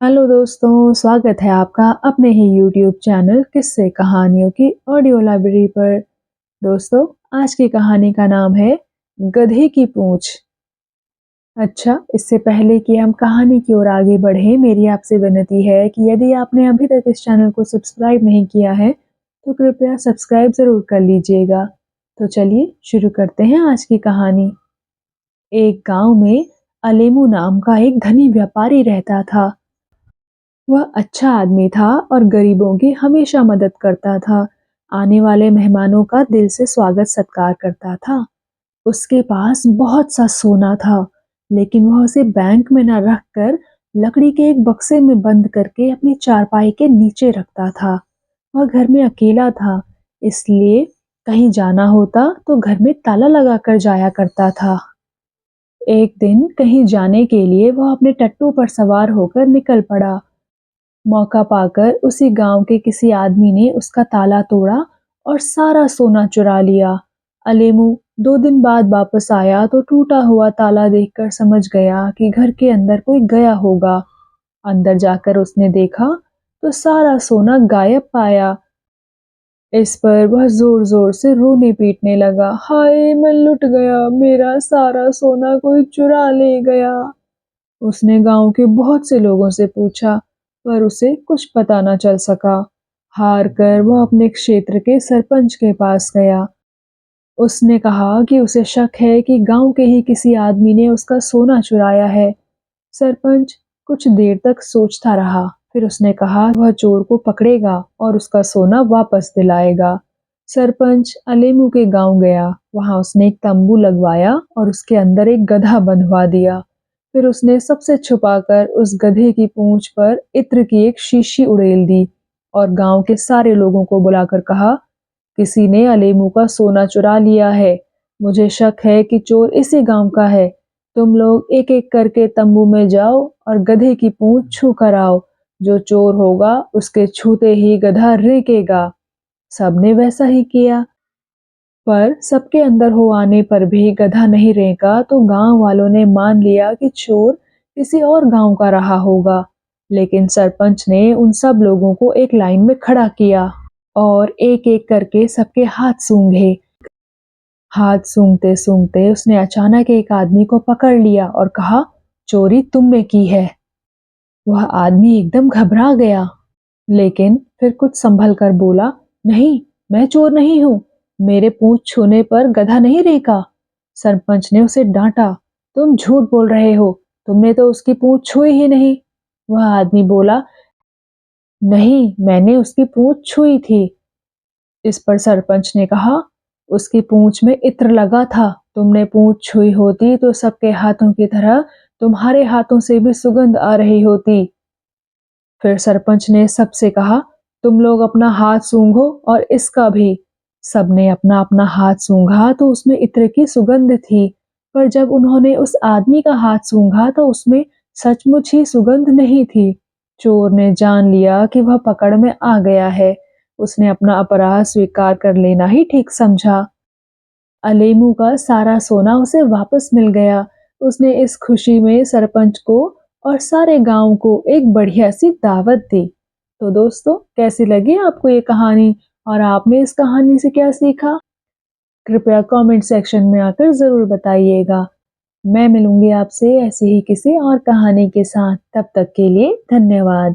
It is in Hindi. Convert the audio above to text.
हेलो दोस्तों, स्वागत है आपका अपने ही यूट्यूब चैनल किस्से कहानियों की ऑडियो लाइब्रेरी पर। दोस्तों, आज की कहानी का नाम है गधे की पूंछ। अच्छा, इससे पहले कि हम कहानी की ओर आगे बढ़ें, मेरी आपसे विनती है कि यदि आपने अभी तक इस चैनल को सब्सक्राइब नहीं किया है, तो कृपया सब्सक्राइब ज़रूर कर लीजिएगा। तो चलिए शुरू करते हैं आज की कहानी। एक गांव में अलेमू नाम का एक धनी व्यापारी रहता था। वह अच्छा आदमी था और गरीबों की हमेशा मदद करता था। आने वाले मेहमानों का दिल से स्वागत सत्कार करता था। उसके पास बहुत सा सोना था, लेकिन वह उसे बैंक में न रखकर लकड़ी के एक बक्से में बंद करके अपनी चारपाई के नीचे रखता था। वह घर में अकेला था, इसलिए कहीं जाना होता तो घर में ताला लगाकर जाया करता था। एक दिन कहीं जाने के लिए वह अपने टट्टू पर सवार होकर निकल पड़ा। मौका पाकर उसी गांव के किसी आदमी ने उसका ताला तोड़ा और सारा सोना चुरा लिया। अलेमू 2 दिन बाद वापस आया तो टूटा हुआ ताला देखकर समझ गया कि घर के अंदर कोई गया होगा। अंदर जाकर उसने देखा तो सारा सोना गायब पाया। इस पर वह जोर जोर से रोने पीटने लगा। हाय, मैं लुट गया, मेरा सारा सोना कोई चुरा ले गया। उसने गांव के बहुत से लोगों से पूछा, पर उसे कुछ पता न चल सका। हार कर वह अपने क्षेत्र के सरपंच के पास गया। उसने कहा कि उसे शक है कि गांव के ही किसी आदमी ने उसका सोना चुराया है। सरपंच कुछ देर तक सोचता रहा, फिर उसने कहा वह चोर को पकड़ेगा और उसका सोना वापस दिलाएगा। सरपंच अलेमू के गांव गया। वहां उसने एक तंबू लगवाया और उसके अंदर एक गधा बंधवा दिया। फिर उसने सबसे छुपाकर उस गधे की पूंछ पर इत्र की एक शीशी उड़ेल दी और गांव के सारे लोगों को बुलाकर कहा, किसी ने अलेमू का सोना चुरा लिया है। मुझे शक है कि चोर इसी गांव का है। तुम लोग एक एक करके तंबू में जाओ और गधे की पूंछ छू कर आओ। जो चोर होगा उसके छूते ही गधा रेंकेगा। सबने वैसा ही किया, पर सबके अंदर हो आने पर भी गधा नहीं रेंका तो गांव वालों ने मान लिया कि चोर किसी और गांव का रहा होगा। लेकिन सरपंच ने उन सब लोगों को एक लाइन में खड़ा किया और एक एक करके सबके हाथ सूंघे। हाथ सूंघते सूंघते उसने अचानक एक आदमी को पकड़ लिया और कहा, चोरी तुमने की है। वह आदमी एकदम घबरा गया, लेकिन फिर कुछ संभल कर बोला, नहीं, मैं चोर नहीं हूँ। मेरे पूंछ छूने पर गधा नहीं रेंका। सरपंच ने उसे डांटा, तुम झूठ बोल रहे हो, तुमने तो उसकी पूंछ छुई ही नहीं। वह आदमी बोला, नहीं, मैंने उसकी पूंछ छुई थी। इस पर सरपंच ने कहा, उसकी पूंछ में इत्र लगा था। तुमने पूंछ छुई होती तो सबके हाथों की तरह तुम्हारे हाथों से भी सुगंध आ रही होती। फिर सरपंच ने सबसे कहा, तुम लोग अपना हाथ सूंघो और इसका भी। सबने अपना अपना हाथ सूंघा तो उसमें इत्र की सुगंध थी, पर जब उन्होंने उस आदमी का हाथ सूंघा तो उसमें सचमुच ही सुगंध नहीं थी। चोर ने जान लिया कि वह पकड़ में आ गया है। उसने अपना अपराध स्वीकार कर लेना ही ठीक समझा। अलेमू का सारा सोना उसे वापस मिल गया। उसने इस खुशी में सरपंच को और सारे गांव को एक बढ़िया सी दावत दी। तो दोस्तों, कैसी लगी आपको ये कहानी और आपने इस कहानी से क्या सीखा? कृपया कमेंट सेक्शन में आकर जरूर बताइएगा। मैं मिलूंगी आपसे ऐसी ही किसी और कहानी के साथ। तब तक के लिए धन्यवाद।